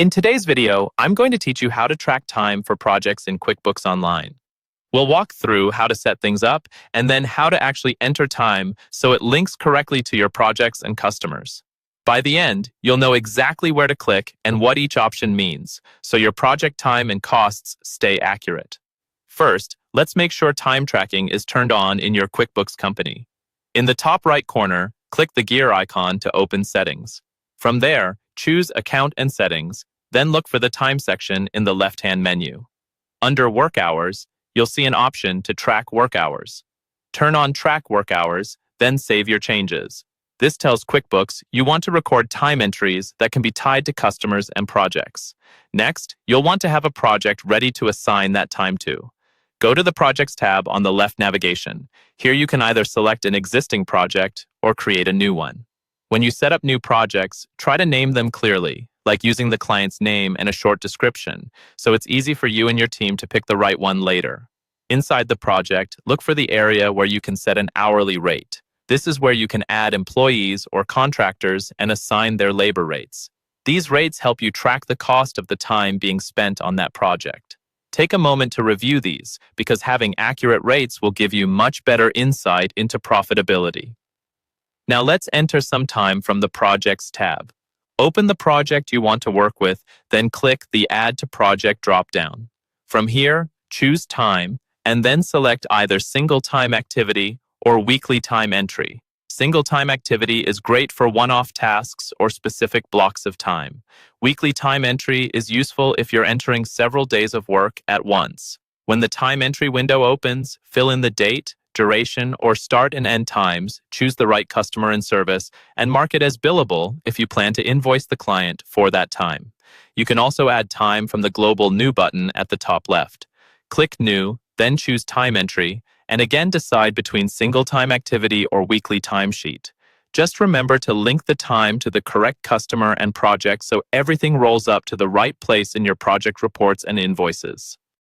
In today's video, I'm going to teach you how to track time for projects in QuickBooks Online. We'll walk through how to set things up and then how to actually enter time so it links correctly to your projects and customers. By the end, you'll know exactly where to click and what each option means, so your project time and costs stay accurate. First, let's make sure time tracking is turned on in your QuickBooks company. In the top right corner, click the gear icon to open Settings. From there, choose Account and Settings, then look for the Time section in the left-hand menu. Under Work Hours, you'll see an option to track work hours. Turn on Track Work Hours, then save your changes. This tells QuickBooks you want to record time entries that can be tied to customers and projects. Next, you'll want to have a project ready to assign that time to. Go to the Projects tab on the left navigation. Here you can either select an existing project or create a new one. When you set up new projects, try to name them clearly, like using the client's name and a short description, so it's easy for you and your team to pick the right one later. Inside the project, look for the area where you can set an hourly rate. This is where you can add employees or contractors and assign their labor rates. These rates help you track the cost of the time being spent on that project. Take a moment to review these, because having accurate rates will give you much better insight into profitability. Now let's enter some time from the Projects tab. Open the project you want to work with, then click the Add to Project drop-down. From here, choose Time, and then select either Single Time Activity or Weekly Time Entry. Single Time Activity is great for one-off tasks or specific blocks of time. Weekly Time Entry is useful if you're entering several days of work at once. When the time entry window opens, fill in the date, duration, or start and end times, choose the right customer and service, and mark it as billable if you plan to invoice the client for that time. You can also add time from the global New button at the top left. Click New, then choose Time Entry, and again decide between Single Time Activity or Weekly Timesheet. Just remember to link the time to the correct customer and project so everything rolls up to the right place in your project reports and invoices.